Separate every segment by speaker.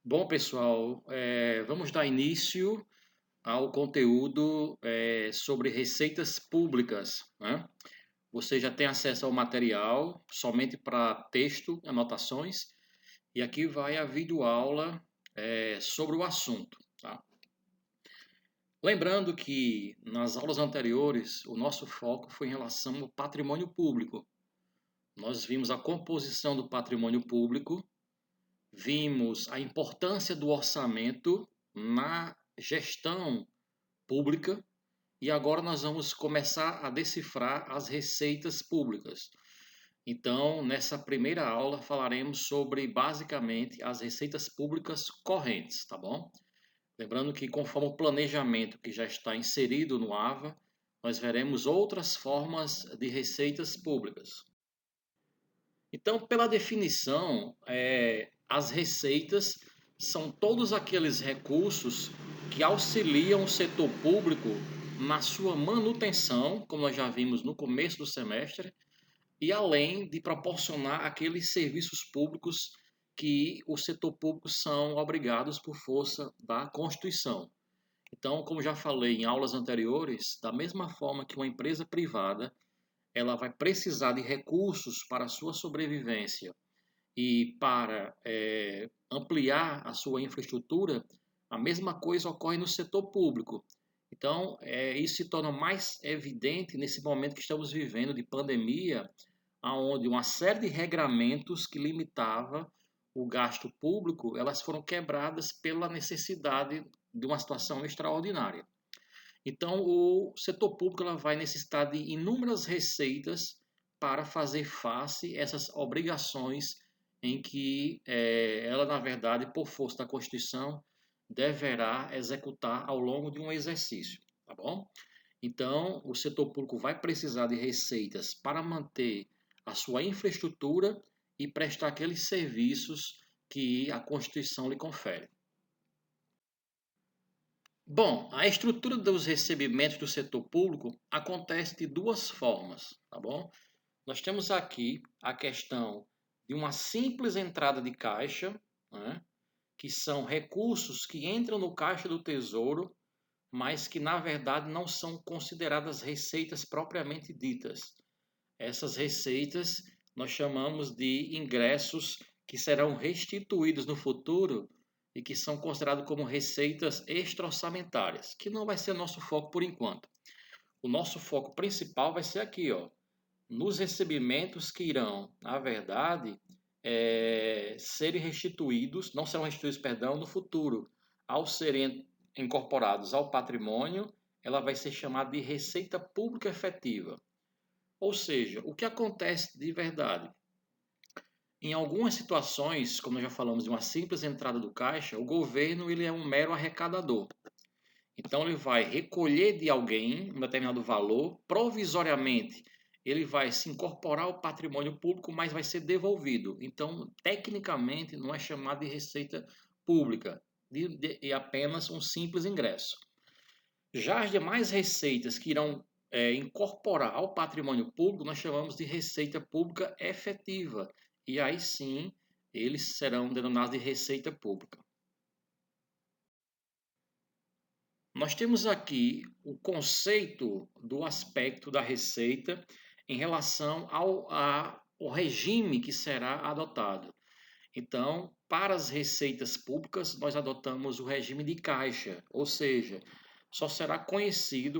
Speaker 1: Bom, pessoal, vamos dar início ao conteúdo sobre receitas públicas, né? Você já tem acesso ao material somente para texto, anotações, e aqui vai a videoaula sobre o assunto, tá? Lembrando que nas aulas anteriores o nosso foco foi em relação ao patrimônio público. Nós vimos a composição do patrimônio público. Vimos a importância do orçamento na gestão pública e agora nós vamos começar a decifrar as receitas públicas. Então, nessa primeira aula falaremos sobre basicamente as receitas públicas correntes, tá bom? Lembrando que conforme o planejamento que já está inserido no AVA, nós veremos outras formas de receitas públicas. Então, pela definição, as receitas são todos aqueles recursos que auxiliam o setor público na sua manutenção, como nós já vimos no começo do semestre, e além de proporcionar aqueles serviços públicos que o setor público são obrigados por força da Constituição. Então, como já falei em aulas anteriores, da mesma forma que uma empresa privada ela vai precisar de recursos para a sua sobrevivência e para ampliar a sua infraestrutura, a mesma coisa ocorre no setor público. Então, isso se torna mais evidente nesse momento que estamos vivendo de pandemia, onde uma série de regramentos que limitava o gasto público, elas foram quebradas pela necessidade de uma situação extraordinária. Então, o setor público ela vai necessitar de inúmeras receitas para fazer face a essas obrigações em que ela, na verdade, por força da Constituição, deverá executar ao longo de um exercício, tá bom? Então, o setor público vai precisar de receitas para manter a sua infraestrutura e prestar aqueles serviços que a Constituição lhe confere. Bom, a estrutura dos recebimentos do setor público acontece de duas formas, tá bom? Nós temos aqui a questão de uma simples entrada de caixa, né, que são recursos que entram no caixa do Tesouro, mas que na verdade não são consideradas receitas propriamente ditas. Essas receitas nós chamamos de ingressos que serão restituídos no futuro e que são considerados como receitas extra-orçamentárias, que não vai ser nosso foco por enquanto. O nosso foco principal vai ser aqui, ó, nos recebimentos que irão, na verdade, serem restituídos, não serão restituídos, perdão, no futuro. Ao serem incorporados ao patrimônio, ela vai ser chamada de receita pública efetiva. Ou seja, o que acontece de verdade? Em algumas situações, como já falamos de uma simples entrada do caixa, o governo ele é um mero arrecadador. Então ele vai recolher de alguém um determinado valor, provisoriamente ele vai se incorporar ao patrimônio público, mas vai ser devolvido. Então, tecnicamente, não é chamado de receita pública, é apenas um simples ingresso. Já as demais receitas que irão incorporar ao patrimônio público, nós chamamos de receita pública efetiva. E aí sim, eles serão denominados de receita pública. Nós temos aqui o conceito do aspecto da receita em relação ao regime que será adotado. Então, para as receitas públicas, nós adotamos o regime de caixa, ou seja, só será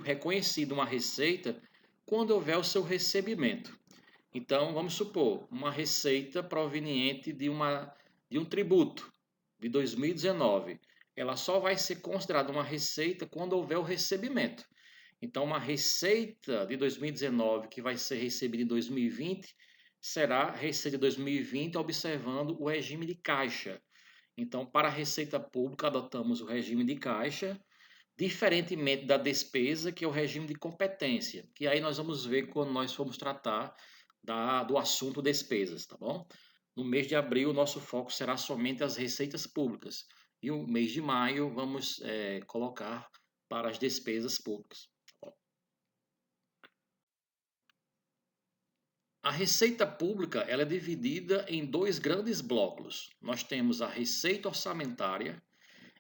Speaker 1: reconhecido uma receita quando houver o seu recebimento. Então, vamos supor, uma receita proveniente de um tributo de 2019. Ela só vai ser considerada uma receita quando houver o recebimento. Então, uma receita de 2019 que vai ser recebida em 2020 será receita de 2020 observando o regime de caixa. Então, para a receita pública, adotamos o regime de caixa, diferentemente da despesa, que é o regime de competência, que aí nós vamos ver quando nós formos tratar do assunto despesas, tá bom? No mês de abril, o nosso foco será somente as receitas públicas. E o mês de maio, vamos colocar para as despesas públicas. A receita pública ela é dividida em dois grandes blocos. Nós temos a receita orçamentária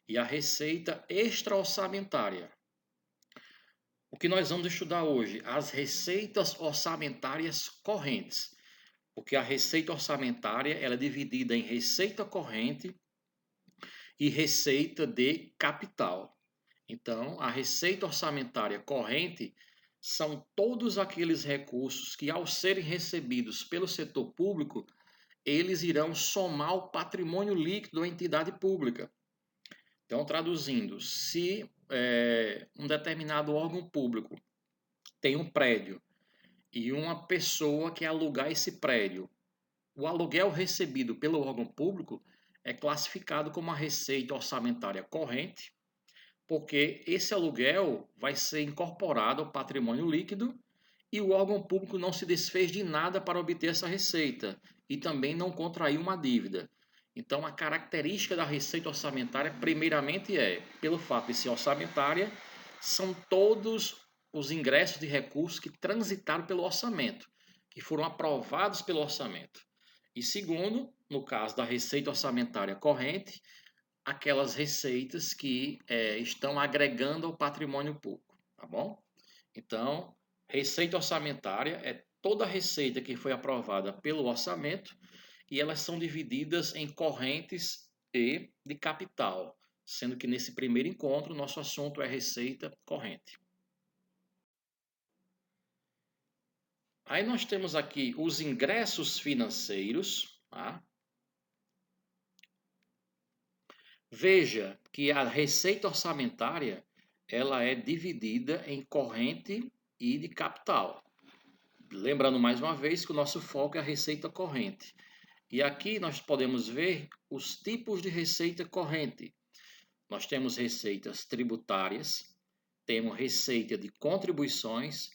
Speaker 1: e a receita extra-orçamentária. O que nós vamos estudar hoje? As receitas orçamentárias correntes. Porque a receita orçamentária ela é dividida em receita corrente e receita de capital. Então, a receita orçamentária corrente são todos aqueles recursos que, ao serem recebidos pelo setor público, eles irão somar o patrimônio líquido da entidade pública. Então, traduzindo, se um determinado órgão público tem um prédio e uma pessoa quer alugar esse prédio, o aluguel recebido pelo órgão público é classificado como a receita orçamentária corrente, porque esse aluguel vai ser incorporado ao patrimônio líquido e o órgão público não se desfez de nada para obter essa receita e também não contraiu uma dívida. Então, a característica da receita orçamentária, primeiramente, pelo fato de ser orçamentária, são todos os ingressos de recursos que transitaram pelo orçamento, que foram aprovados pelo orçamento. E segundo, no caso da receita orçamentária corrente, aquelas receitas que estão agregando ao patrimônio público, tá bom? Então, receita orçamentária é toda a receita que foi aprovada pelo orçamento e elas são divididas em correntes e de capital, sendo que nesse primeiro encontro nosso assunto é receita corrente. Aí nós temos aqui os ingressos financeiros, tá? Veja que a receita orçamentária ela é dividida em corrente e de capital. Lembrando mais uma vez que o nosso foco é a receita corrente. E aqui nós podemos ver os tipos de receita corrente. Nós temos receitas tributárias, temos receita de contribuições,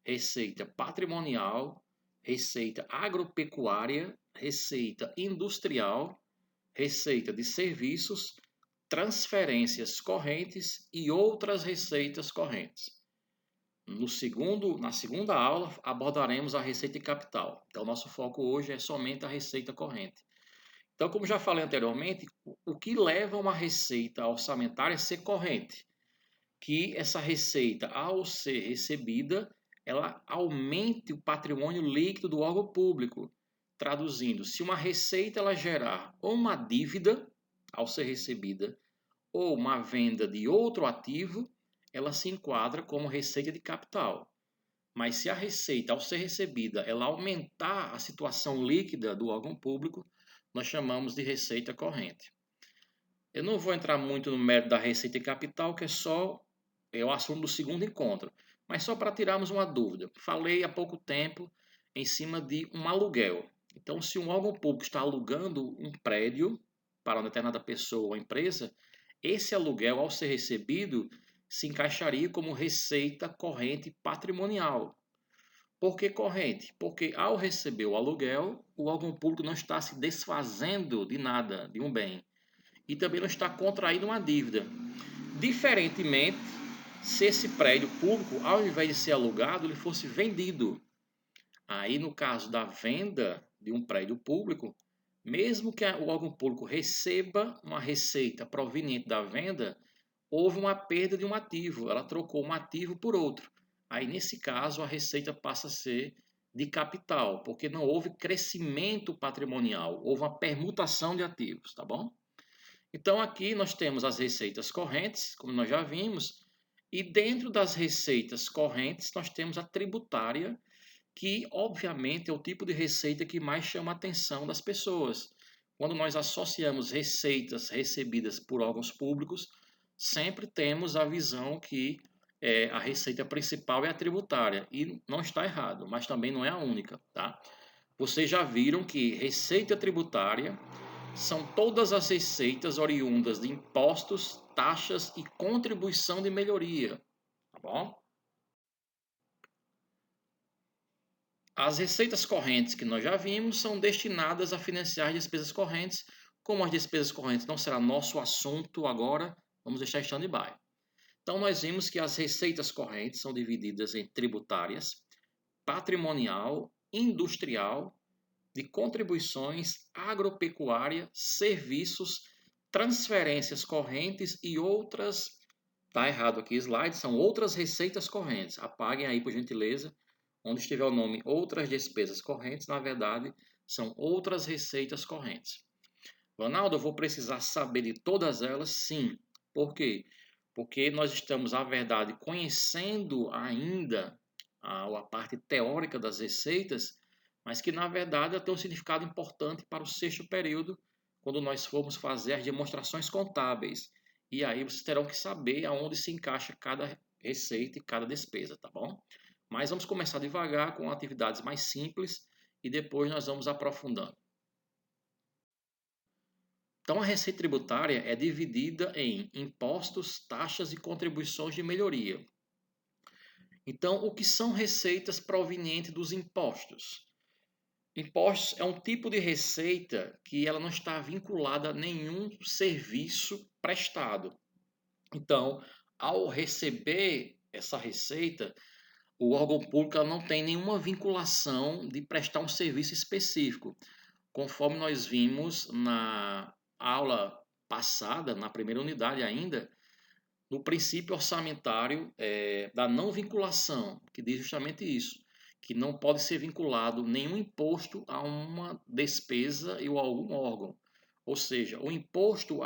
Speaker 1: receita patrimonial, receita agropecuária, receita industrial, receita de serviços, transferências correntes e outras receitas correntes. Na segunda aula, abordaremos a receita de capital. Então, nosso foco hoje é somente a receita corrente. Então, como já falei anteriormente, o que leva uma receita orçamentária a ser corrente? Que essa receita, ao ser recebida, ela aumente o patrimônio líquido do órgão público. Traduzindo, se uma receita ela gerar uma dívida ao ser recebida ou uma venda de outro ativo, ela se enquadra como receita de capital. Mas se a receita, ao ser recebida, ela aumentar a situação líquida do órgão público, nós chamamos de receita corrente. Eu não vou entrar muito no mérito da receita de capital, que é o assunto do segundo encontro, mas só para tirarmos uma dúvida. Falei há pouco tempo em cima de um aluguel. Então, se um órgão público está alugando um prédio para uma determinada pessoa ou empresa, esse aluguel, ao ser recebido, se encaixaria como receita corrente patrimonial. Por que corrente? Porque ao receber o aluguel, o órgão público não está se desfazendo de nada, de um bem, e também não está contraindo uma dívida. Diferentemente, se esse prédio público, ao invés de ser alugado, ele fosse vendido. Aí, no caso da venda de um prédio público, mesmo que o órgão público receba uma receita proveniente da venda, houve uma perda de um ativo, ela trocou um ativo por outro. Aí, nesse caso, a receita passa a ser de capital, porque não houve crescimento patrimonial, houve uma permutação de ativos, tá bom? Então, aqui nós temos as receitas correntes, como nós já vimos, e dentro das receitas correntes nós temos a tributária, que obviamente é o tipo de receita que mais chama a atenção das pessoas. Quando nós associamos receitas recebidas por órgãos públicos, sempre temos a visão que a receita principal é a tributária. E não está errado, mas também não é a única, tá? Vocês já viram que receita tributária são todas as receitas oriundas de impostos, taxas e contribuição de melhoria, tá bom? As receitas correntes que nós já vimos são destinadas a financiar despesas correntes. Como as despesas correntes não será nosso assunto agora, vamos deixar em stand-by. Então, nós vimos que as receitas correntes são divididas em tributárias, patrimonial industrial, de contribuições, agropecuária, serviços, transferências correntes e outras. Tá errado aqui, slide, são outras receitas correntes. Apaguem aí, por gentileza. Onde estiver o nome outras despesas correntes, na verdade, são outras receitas correntes. Ronaldo, eu vou precisar saber de todas elas? Sim. Por quê? Porque nós estamos, na verdade, conhecendo ainda a parte teórica das receitas, mas que, na verdade, tem um significado importante para o sexto período, quando nós formos fazer as demonstrações contábeis. E aí vocês terão que saber aonde se encaixa cada receita e cada despesa, tá bom? Mas vamos começar devagar com atividades mais simples e depois nós vamos aprofundando. Então, a receita tributária é dividida em impostos, taxas e contribuições de melhoria. Então, o que são receitas provenientes dos impostos? Impostos é um tipo de receita que ela não está vinculada a nenhum serviço prestado. Então, ao receber essa receita, o órgão público não tem nenhuma vinculação de prestar um serviço específico. Conforme nós vimos na aula passada, na primeira unidade ainda, no princípio orçamentário da não vinculação, que diz justamente isso, que não pode ser vinculado nenhum imposto a uma despesa ou a algum órgão. Ou seja, o imposto,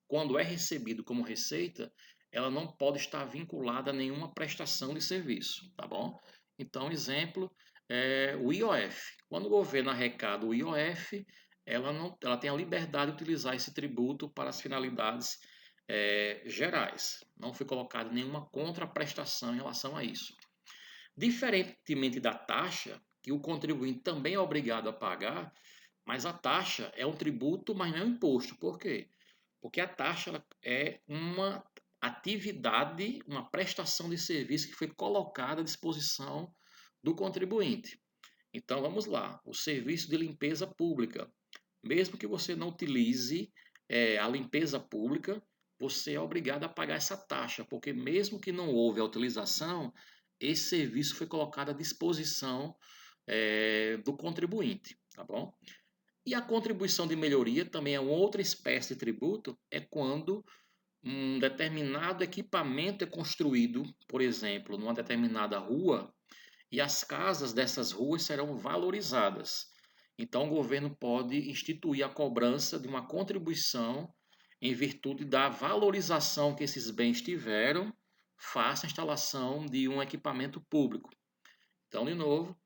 Speaker 1: quando é recebido como receita, ela não pode estar vinculada a nenhuma prestação de serviço, tá bom? Então, exemplo, o IOF. Quando o governo arrecada o IOF, ela tem a liberdade de utilizar esse tributo para as finalidades gerais. Não foi colocada nenhuma contraprestação em relação a isso. Diferentemente da taxa, que o contribuinte também é obrigado a pagar, mas a taxa é um tributo, mas não é um imposto. Por quê? Porque a taxa é uma atividade, uma prestação de serviço que foi colocada à disposição do contribuinte. Então vamos lá, o serviço de limpeza pública. Mesmo que você não utilize a limpeza pública, você é obrigado a pagar essa taxa, porque mesmo que não houve a utilização, esse serviço foi colocado à disposição do contribuinte, tá bom? E a contribuição de melhoria também é uma outra espécie de tributo, é quando um determinado equipamento é construído, por exemplo, numa determinada rua, e as casas dessas ruas serão valorizadas. Então, o governo pode instituir a cobrança de uma contribuição em virtude da valorização que esses bens tiveram face à instalação de um equipamento público. Então, de novo,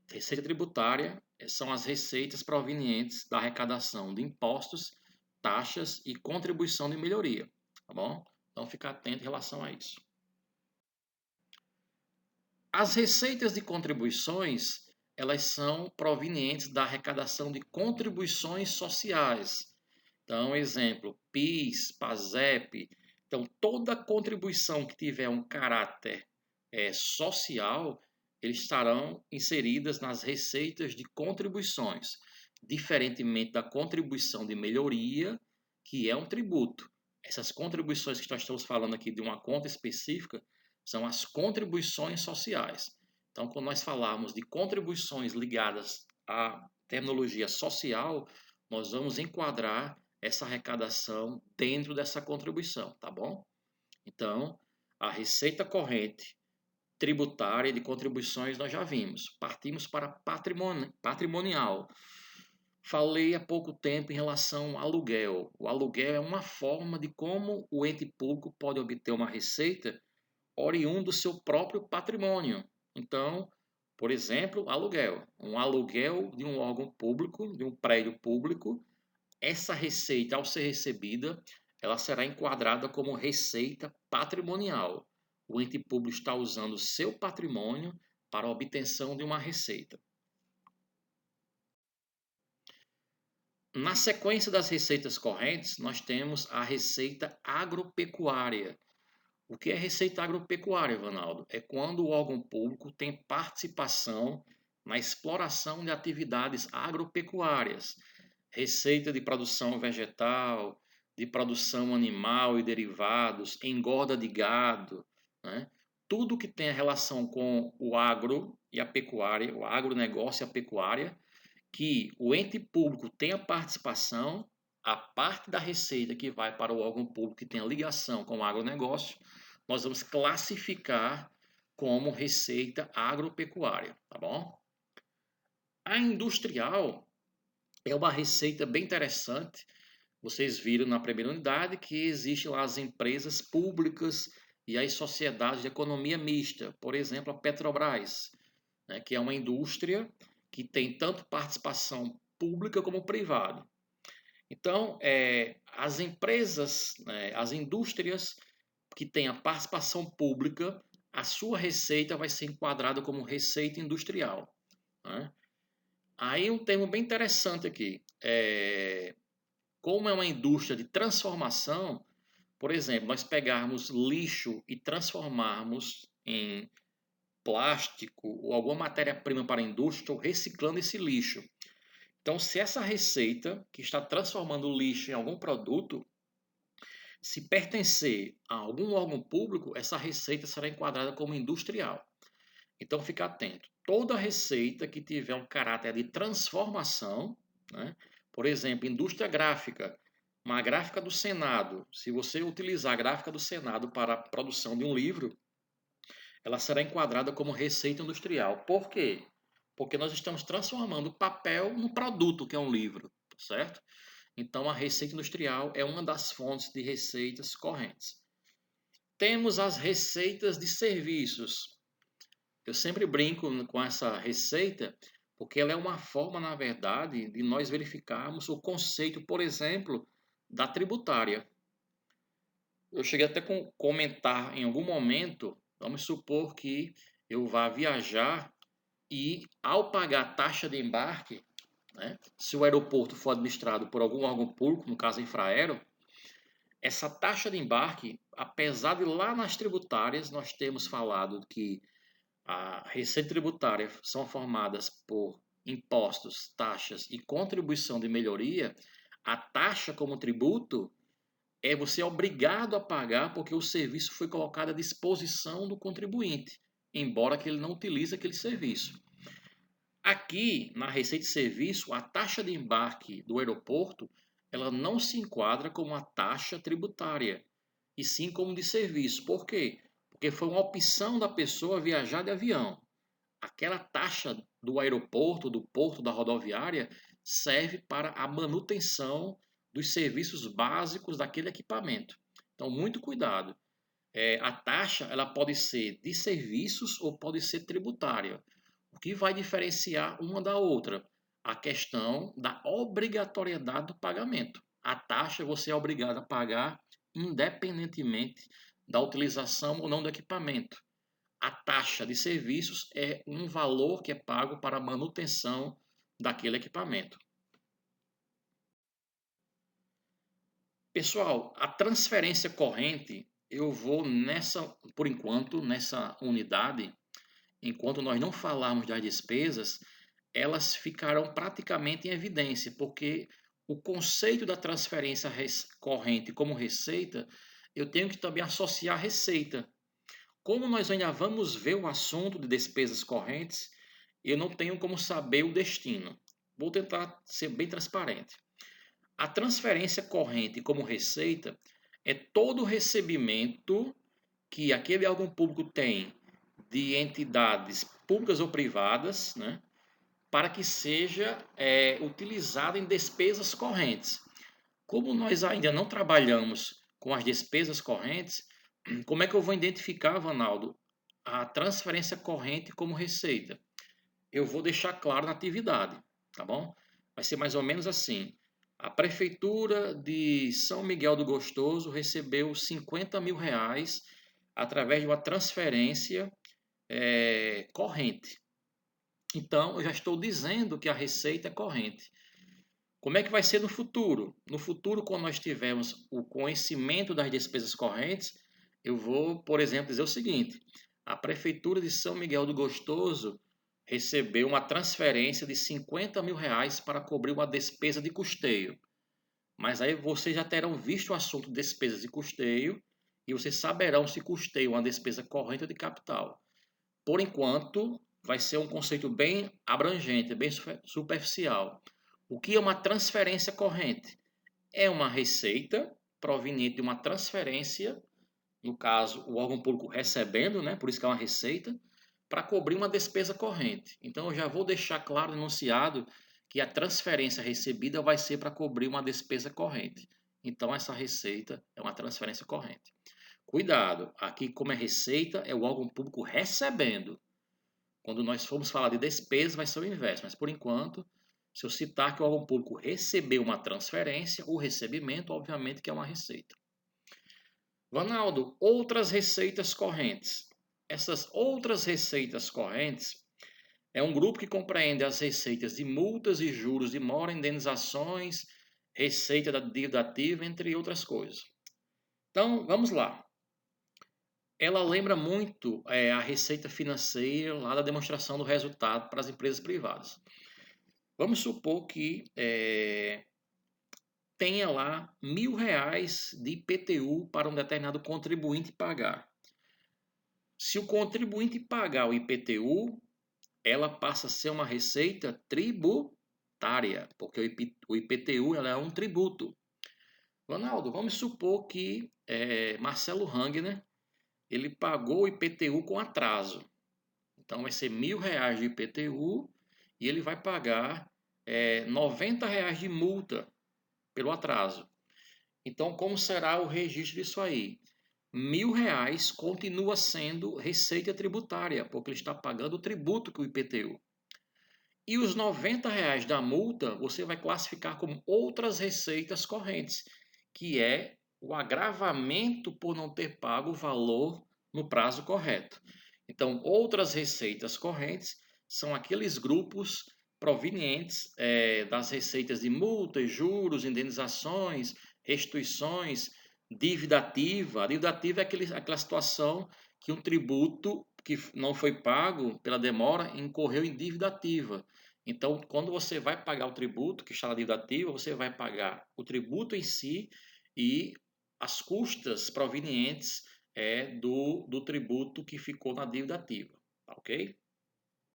Speaker 1: receita tributária são as receitas provenientes da arrecadação de impostos, taxas e contribuição de melhoria, tá bom? Então, fica atento em relação a isso. As receitas de contribuições, elas são provenientes da arrecadação de contribuições sociais. Então, exemplo, PIS, PASEP. Então, toda contribuição que tiver um caráter social, eles estarão inseridas nas receitas de contribuições, diferentemente da contribuição de melhoria, que é um tributo. Essas contribuições que nós estamos falando aqui de uma conta específica são as contribuições sociais. Então, quando nós falamos de contribuições ligadas à terminologia social, nós vamos enquadrar essa arrecadação dentro dessa contribuição, tá bom? Então, a receita corrente tributária de contribuições nós já vimos. Partimos para patrimonial. Falei há pouco tempo em relação ao aluguel. O aluguel é uma forma de como o ente público pode obter uma receita oriundo do seu próprio patrimônio. Então, por exemplo, aluguel. Um aluguel de um órgão público, de um prédio público, essa receita, ao ser recebida, ela será enquadrada como receita patrimonial. O ente público está usando o seu patrimônio para a obtenção de uma receita. Na sequência das receitas correntes, nós temos a receita agropecuária. O que é receita agropecuária, Vanaldo? É quando o órgão público tem participação na exploração de atividades agropecuárias, receita de produção vegetal, de produção animal e derivados, engorda de gado, né? tudo que tem relação com o agro e a pecuária, o agronegócio e a pecuária, que o ente público tenha participação, a parte da receita que vai para o órgão público que tenha ligação com o agronegócio, nós vamos classificar como receita agropecuária, tá bom? A industrial é uma receita bem interessante. Vocês viram na primeira unidade que existem lá as empresas públicas e as sociedades de economia mista, por exemplo, a Petrobras, né, que é uma indústria que tem tanto participação pública como privada. Então, as empresas, né, as indústrias que têm a participação pública, a sua receita vai ser enquadrada como receita industrial, né? Aí um termo bem interessante aqui, como é uma indústria de transformação, por exemplo, nós pegarmos lixo e transformarmos em plástico ou alguma matéria-prima para a indústria, estou reciclando esse lixo. Então, se essa receita que está transformando o lixo em algum produto, se pertencer a algum órgão público, essa receita será enquadrada como industrial. Então, fique atento. Toda receita que tiver um caráter de transformação, né? Por exemplo, indústria gráfica, uma gráfica do Senado, se você utilizar a gráfica do Senado para a produção de um livro, ela será enquadrada como receita industrial. Por quê? Porque nós estamos transformando o papel no produto, que é um livro, certo? Então, a receita industrial é uma das fontes de receitas correntes. Temos as receitas de serviços. Eu sempre brinco com essa receita, porque ela é uma forma, na verdade, de nós verificarmos o conceito, por exemplo, da tributária. Eu cheguei até a comentar em algum momento, vamos supor que eu vá viajar e, ao pagar taxa de embarque, né, se o aeroporto for administrado por algum órgão público, no caso a Infraero, essa taxa de embarque, apesar de lá nas tributárias nós temos falado que a receita tributária são formadas por impostos, taxas e contribuição de melhoria, a taxa como tributo você é obrigado a pagar porque o serviço foi colocado à disposição do contribuinte, embora que ele não utilize aquele serviço. Aqui, na receita de serviço, a taxa de embarque do aeroporto, ela não se enquadra como uma taxa tributária, e sim como de serviço. Por quê? Porque foi uma opção da pessoa viajar de avião. Aquela taxa do aeroporto, do porto, da rodoviária, serve para a manutenção dos serviços básicos daquele equipamento. Então, muito cuidado. A taxa ela pode ser de serviços ou pode ser tributária. O que vai diferenciar uma da outra? A questão da obrigatoriedade do pagamento. A taxa você é obrigado a pagar independentemente da utilização ou não do equipamento. A taxa de serviços é um valor que é pago para a manutenção daquele equipamento. Pessoal, a transferência corrente, eu vou por enquanto, nessa unidade, enquanto nós não falarmos das despesas, elas ficarão praticamente em evidência, porque o conceito da transferência corrente como receita, eu tenho que também associar a receita. Como nós ainda vamos ver o assunto de despesas correntes, eu não tenho como saber o destino. Vou tentar ser bem transparente. A transferência corrente como receita é todo recebimento que aquele órgão público tem de entidades públicas ou privadas, né, para que seja utilizado em despesas correntes. Como nós ainda não trabalhamos com as despesas correntes, como é que eu vou identificar, Vanaldo, a transferência corrente como receita? Eu vou deixar claro na atividade, tá bom? Vai ser mais ou menos assim. A Prefeitura de São Miguel do Gostoso recebeu 50 mil reais através de uma transferência corrente. Então, eu já estou dizendo que a receita é corrente. Como é que vai ser no futuro? No futuro, quando nós tivermos o conhecimento das despesas correntes, eu vou, por exemplo, dizer o seguinte: a Prefeitura de São Miguel do Gostoso recebeu uma transferência de 50 mil reais para cobrir uma despesa de custeio. Mas aí vocês já terão visto o assunto de despesas de custeio e vocês saberão se custeia uma despesa corrente ou de capital. Por enquanto, vai ser um conceito bem abrangente, bem superficial. O que é uma transferência corrente? É uma receita proveniente de uma transferência, no caso, o órgão público recebendo, né? Por isso que é uma receita, para cobrir uma despesa corrente. Então, eu já vou deixar claro, enunciado, que a transferência recebida vai ser para cobrir uma despesa corrente. Então, essa receita é uma transferência corrente. Cuidado, aqui como é receita, é o órgão público recebendo. Quando nós formos falar de despesa, vai ser o inverso, mas por enquanto, se eu citar que o órgão público recebeu uma transferência, o recebimento, obviamente, que é uma receita. Ronaldo, outras receitas correntes. Essas outras receitas correntes é um grupo que compreende as receitas de multas e juros de mora, indenizações, receita da dívida ativa, entre outras coisas. Então, vamos lá. Ela lembra muito a receita financeira lá da demonstração do resultado para as empresas privadas. Vamos supor que tenha lá R$ 1.000 de IPTU para um determinado contribuinte pagar. Se o contribuinte pagar o IPTU, ela passa a ser uma receita tributária, porque o IPTU ela é um tributo. Ronaldo, vamos supor que Marcelo Rangner ele pagou o IPTU com atraso. Então vai ser R$ 1.000 de IPTU e ele vai pagar R$ 90 de multa pelo atraso. Então como será o registro disso aí? R$ 1.000 continua sendo receita tributária, porque ele está pagando o tributo que o IPTU. E os R$ 90 da multa você vai classificar como outras receitas correntes, que é o agravamento por não ter pago o valor no prazo correto. Então, outras receitas correntes são aqueles grupos provenientes das receitas de multas, juros, indenizações, restituições, dívida ativa. A dívida ativa é aquela situação que um tributo que não foi pago pela demora incorreu em dívida ativa. Então, quando você vai pagar o tributo, que está na dívida ativa, você vai pagar o tributo em si e as custas provenientes do tributo que ficou na dívida ativa, tá ok?